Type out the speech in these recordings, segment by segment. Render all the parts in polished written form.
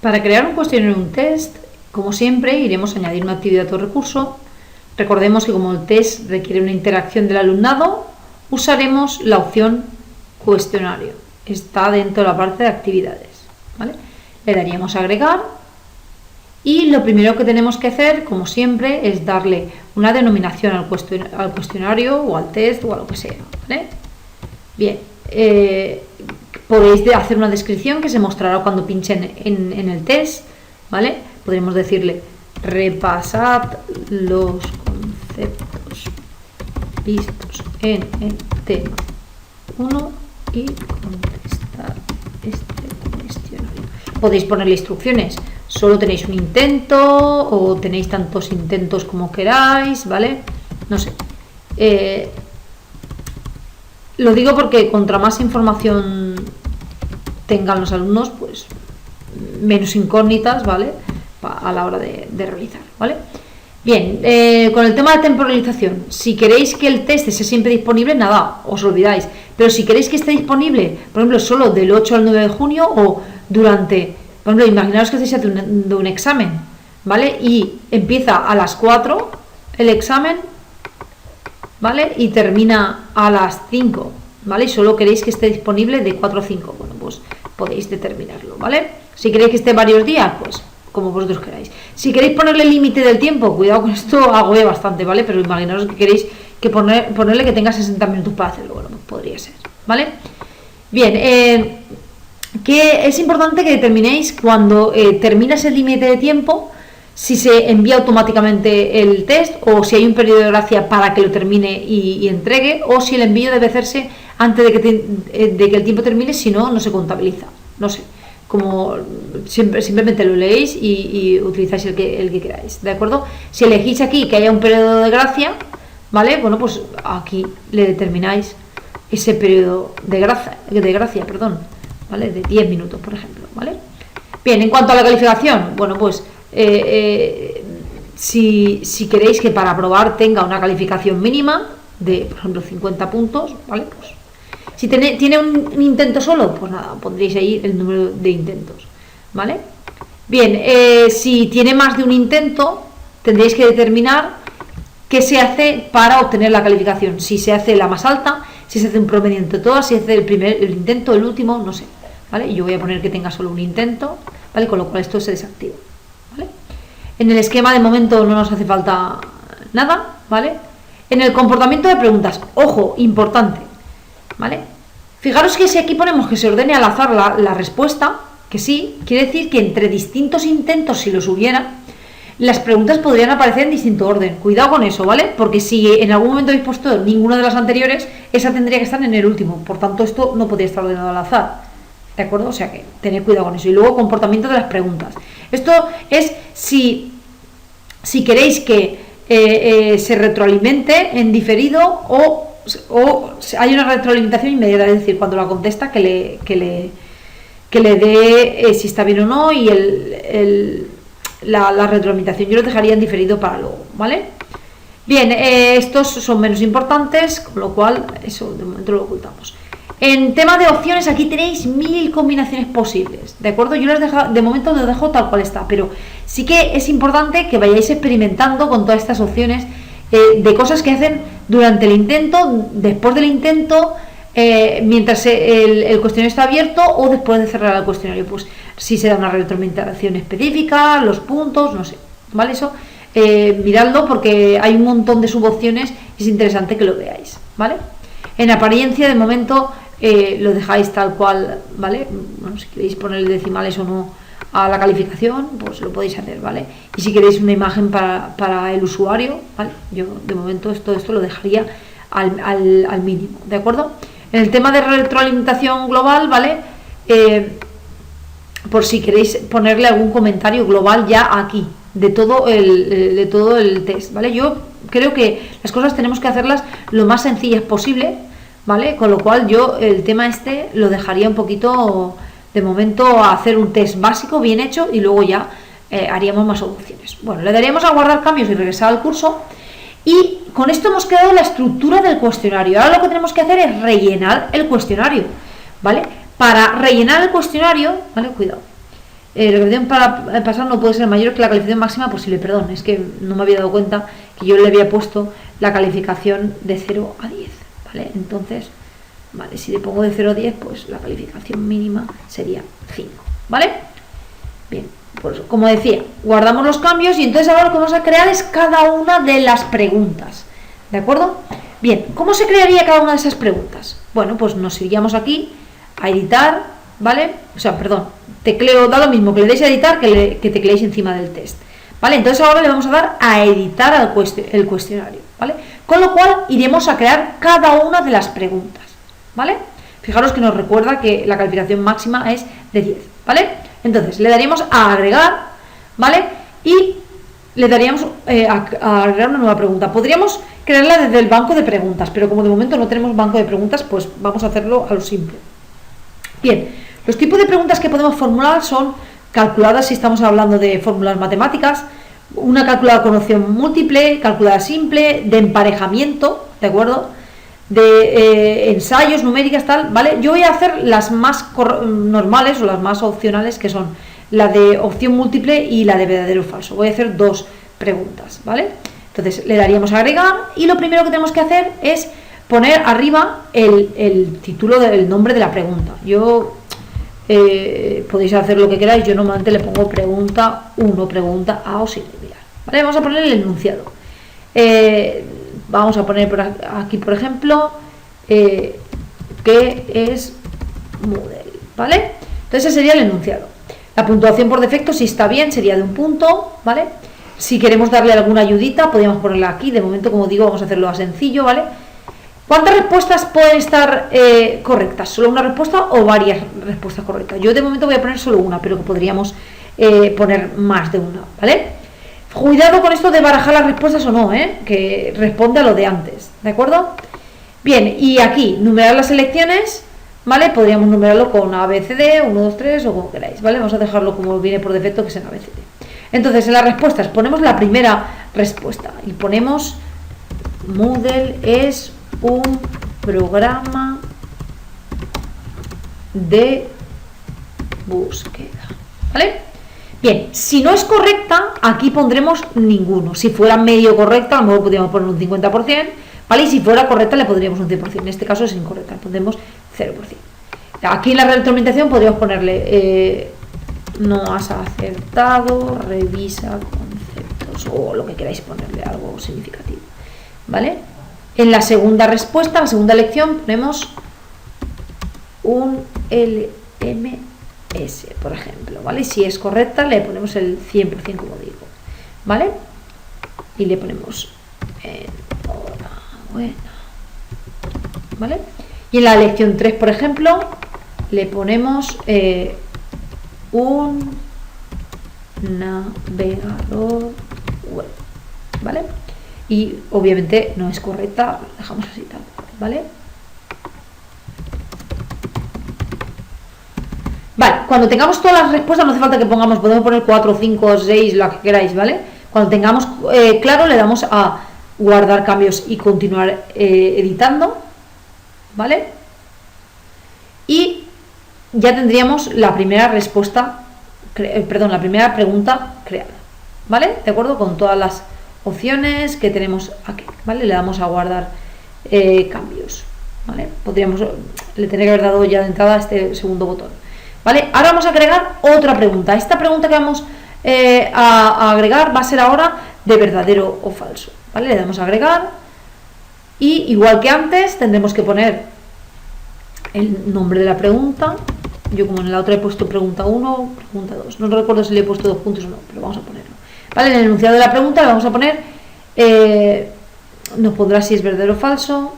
Para crear un cuestionario o un test, como siempre, iremos a añadir una actividad o recurso. Recordemos que como el test requiere una interacción del alumnado, usaremos la opción cuestionario. Está dentro de la parte de actividades, ¿vale? Le daríamos a agregar y lo primero que tenemos que hacer, como siempre, es darle una denominación al cuestionario o al test o a lo que sea, ¿vale? Bien, podéis hacer una descripción que se mostrará cuando pinchen en el test, ¿vale? Podríamos decirle: repasad los conceptos vistos en el tema 1 y contestar este cuestionario. Podéis ponerle instrucciones: solo tenéis un intento o tenéis tantos intentos como queráis, ¿vale? No sé. Lo digo porque contra más información tengan los alumnos, pues menos incógnitas, ¿vale? A la hora de realizar, ¿vale? Bien, con el tema de temporalización, si queréis que el test esté siempre disponible, nada, os olvidáis. Pero si queréis que esté disponible, por ejemplo, solo del 8 al 9 de junio o durante, por ejemplo, imaginaos que estáis haciendo un examen, ¿vale? Y empieza a las 4 el examen, ¿vale? Y termina a las 5, ¿vale? Y solo queréis que esté disponible de 4 a 5, bueno, pues podéis determinarlo, ¿vale? Si queréis que esté varios días, pues como vosotros queráis. Si queréis ponerle límite del tiempo, cuidado con esto, agobia bastante, ¿vale? Pero imaginaos que queréis que ponerle que tenga 60 minutos para hacerlo, bueno, pues podría ser, ¿vale? Bien, que es importante que determinéis cuando termina ese límite de tiempo, si se envía automáticamente el test o si hay un periodo de gracia para que lo termine y entregue, o si el envío debe hacerse antes de que el tiempo termine, si no, no se contabiliza, no sé. Como simplemente lo leéis y utilizáis el que queráis, ¿de acuerdo? Si elegís aquí que haya un periodo de gracia, ¿vale? Bueno, pues aquí le determináis ese periodo de gracia, perdón, ¿vale? De 10 minutos, por ejemplo, ¿vale? Bien, en cuanto a la calificación, bueno, pues si queréis que para aprobar tenga una calificación mínima de, por ejemplo, 50 puntos, ¿vale? Pues si tiene un intento solo, pues nada, pondréis ahí el número de intentos, ¿vale? Bien, si tiene más de un intento, tendréis que determinar qué se hace para obtener la calificación. Si se hace la más alta, si se hace un promedio entre todas, si se hace el intento, el último, no sé, ¿vale? Y yo voy a poner que tenga solo un intento, ¿vale? Con lo cual esto se desactiva, ¿vale? En el esquema de momento no nos hace falta nada, ¿vale? En el comportamiento de preguntas, ojo, importante, ¿vale? Fijaros que si aquí ponemos que se ordene al azar la respuesta, que sí, quiere decir que entre distintos intentos, si los hubiera, las preguntas podrían aparecer en distinto orden. Cuidado con eso, ¿vale? Porque si en algún momento habéis puesto ninguna de las anteriores, esa tendría que estar en el último. Por tanto, esto no podría estar ordenado al azar, ¿de acuerdo? O sea que tened cuidado con eso. Y luego, comportamiento de las preguntas. Esto es si queréis que se retroalimente en diferido o hay una retroalimentación inmediata, es decir, cuando la contesta que le dé si está bien o no, y la retroalimentación yo lo dejaría en diferido para luego, ¿vale? Bien, estos son menos importantes, con lo cual eso de momento lo ocultamos. En tema de opciones, aquí tenéis 1000 combinaciones posibles, ¿de acuerdo? Yo de momento lo dejo tal cual está, pero sí que es importante que vayáis experimentando con todas estas opciones de cosas que hacen durante el intento, después del intento, mientras el cuestionario está abierto o después de cerrar el cuestionario, pues si se da una retroalimentación específica, los puntos, no sé, ¿vale? Eso miradlo porque hay un montón de subopciones y es interesante que lo veáis, ¿vale? En apariencia, de momento, lo dejáis tal cual, ¿vale? Bueno, si queréis ponerle decimales o no a la calificación, pues lo podéis hacer, ¿vale? Y si queréis una imagen para el usuario, ¿vale? Yo de momento esto lo dejaría al mínimo, ¿de acuerdo? En el tema de retroalimentación global, ¿vale? Por si queréis ponerle algún comentario global ya aquí, de todo el test, ¿vale? Yo creo que las cosas tenemos que hacerlas lo más sencillas posible, ¿vale? Con lo cual yo el tema lo dejaría un poquito, de momento, a hacer un test básico bien hecho y luego ya haríamos más opciones. Bueno, le daríamos a guardar cambios y regresar al curso. Y con esto hemos creado la estructura del cuestionario. Ahora lo que tenemos que hacer es rellenar el cuestionario, ¿vale? Para rellenar el cuestionario, ¿vale? Cuidado. La calificación para pasar no puede ser mayor que la calificación máxima posible. Perdón, es que no me había dado cuenta que yo le había puesto la calificación de 0 a 10, ¿vale? Entonces, vale, si le pongo de 0 a 10, pues la calificación mínima sería 5, ¿vale? Bien, pues como decía, guardamos los cambios y entonces ahora lo que vamos a crear es cada una de las preguntas, ¿de acuerdo? Bien, ¿cómo se crearía cada una de esas preguntas? Bueno, pues nos iríamos aquí a editar, ¿vale? O sea, perdón, tecleo, da lo mismo que le deis a editar que tecleéis encima del test, ¿vale? Entonces ahora le vamos a dar a editar el cuestionario, ¿vale? Con lo cual iremos a crear cada una de las preguntas, ¿vale? Fijaros que nos recuerda que la calificación máxima es de 10, ¿vale? Entonces le daríamos a agregar, ¿vale? Y le daríamos a agregar una nueva pregunta. Podríamos crearla desde el banco de preguntas, pero como de momento no tenemos banco de preguntas, pues vamos a hacerlo a lo simple. Bien, los tipos de preguntas que podemos formular son calculadas si estamos hablando de fórmulas matemáticas, una calculada con opción múltiple, calculada simple, de emparejamiento, ¿de acuerdo? De ensayos, numéricas, tal, ¿vale? Yo voy a hacer las más normales o las más opcionales, que son la de opción múltiple y la de verdadero o falso. Voy a hacer dos preguntas, ¿vale? Entonces le daríamos a agregar y lo primero que tenemos que hacer es poner arriba el título del nombre de la pregunta. Yo podéis hacer lo que queráis, yo normalmente le pongo pregunta 1, pregunta A o similar, ¿vale? Vamos a poner el enunciado. Vamos a poner por aquí, por ejemplo, ¿qué es Moodle? ¿Vale? Entonces ese sería el enunciado. La puntuación por defecto, si está bien, sería de 1 punto, ¿vale? Si queremos darle alguna ayudita, podríamos ponerla aquí. De momento, como digo, vamos a hacerlo a sencillo, ¿vale? ¿Cuántas respuestas pueden estar correctas? ¿Solo una respuesta o varias respuestas correctas? Yo de momento voy a poner solo una, pero que podríamos poner más de una, ¿vale? Cuidado con esto de barajar las respuestas o no, que responde a lo de antes, ¿de acuerdo? Bien, y aquí, numerar las selecciones, ¿vale? Podríamos numerarlo con A, B, C, D, 1, 2, 3 o como queráis, ¿vale? Vamos a dejarlo como viene por defecto, que es en A, B, C, D. Entonces, en las respuestas ponemos la primera respuesta y ponemos Moodle es un programa de búsqueda, ¿vale? Bien, si no es correcta, aquí pondremos ninguno. Si fuera medio correcta, a lo mejor podríamos poner un 50%, ¿vale? Y si fuera correcta, le pondríamos un 100%. En este caso es incorrecta, pondremos 0%. Aquí en la retroalimentación podríamos ponerle no has acertado, revisa conceptos, o lo que queráis ponerle, algo significativo, ¿vale? En la segunda respuesta, la segunda lección, ponemos un LMS, por ejemplo, ¿vale? Si es correcta, le ponemos el 100%, como digo, ¿vale? Y le ponemos enhorabuena, ¿vale? Y en la lección 3, por ejemplo, le ponemos un navegador web, ¿vale? Y obviamente no es correcta, lo dejamos así tal cual, ¿vale? Vale, cuando tengamos todas las respuestas no hace falta que pongamos, podemos poner 4, 5, 6, la que queráis, ¿vale? Cuando tengamos claro, le damos a guardar cambios y continuar editando, ¿vale? Y ya tendríamos la primera respuesta, la primera pregunta creada, ¿vale? De acuerdo con todas las opciones que tenemos aquí, ¿vale? Le damos a guardar cambios, ¿vale? Le tendría que haber dado ya de entrada este segundo botón, ¿vale? Ahora vamos a agregar otra pregunta. Esta pregunta que vamos a agregar va a ser ahora de verdadero o falso, ¿vale? Le damos a agregar y igual que antes tendremos que poner el nombre de la pregunta. Yo como en la otra he puesto pregunta 1, pregunta 2, no recuerdo si le he puesto 2 puntos o no, pero vamos a ponerlo, ¿vale? En el enunciado de la pregunta le vamos a poner nos pondrá si es verdadero o falso.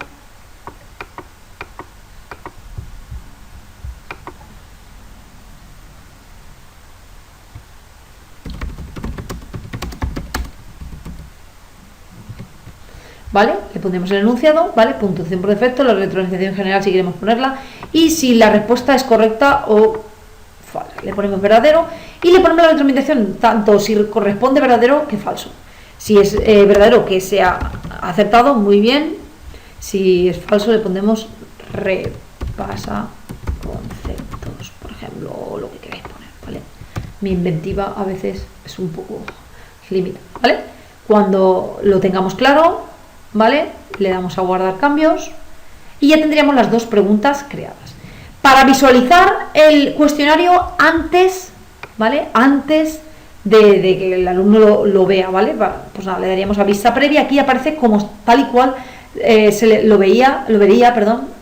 ¿Vale? Le pondremos el enunciado, ¿vale? Puntuación por defecto, la retroalimentación general si queremos ponerla, y si la respuesta es correcta o falsa, le ponemos verdadero y le ponemos la retroalimentación tanto si corresponde verdadero que falso. Si es verdadero, que sea acertado, muy bien. Si es falso, le pondremos repasa conceptos, por ejemplo, o lo que queráis poner, ¿vale? mi inventiva a veces es un poco limitada, ¿vale? Cuando lo tengamos claro, ¿vale? Le damos a guardar cambios y ya tendríamos las dos preguntas creadas. Para visualizar el cuestionario antes, ¿vale? Antes de que el alumno lo vea, ¿vale? Pues nada, le daríamos a vista previa. Aquí aparece como tal y cual lo vería,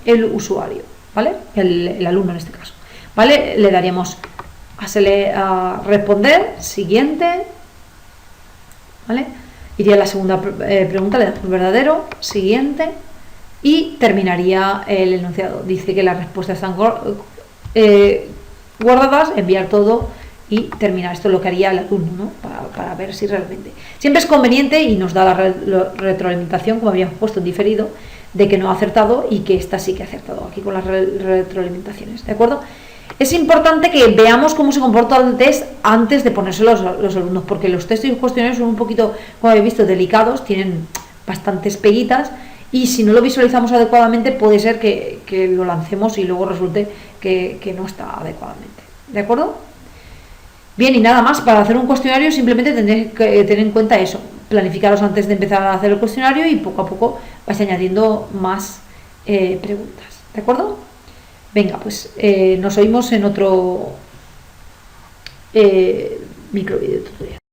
el usuario, ¿vale? El alumno en este caso, ¿vale? Le daríamos a responder, siguiente, ¿vale? Iría a la segunda pregunta, le damos verdadero, siguiente, y terminaría el enunciado. Dice que las respuestas están guardadas, enviar todo y terminar. Esto es lo que haría el alumno, ¿no? Para ver si realmente. Siempre es conveniente y nos da la retroalimentación, como habíamos puesto en diferido, de que no ha acertado y que esta sí que ha acertado, aquí con las retroalimentaciones, ¿de acuerdo? Es importante que veamos cómo se comporta el test antes de ponerse los alumnos, porque los test y los cuestionarios son un poquito, como habéis visto, delicados, tienen bastantes peguitas, y si no lo visualizamos adecuadamente puede ser que lo lancemos y luego resulte que no está adecuadamente, ¿de acuerdo? Bien, y nada más, para hacer un cuestionario simplemente tendréis que tener en cuenta eso, planificaros antes de empezar a hacer el cuestionario y poco a poco vais añadiendo más preguntas, ¿de acuerdo? Venga, pues nos oímos en otro micro video tutorial.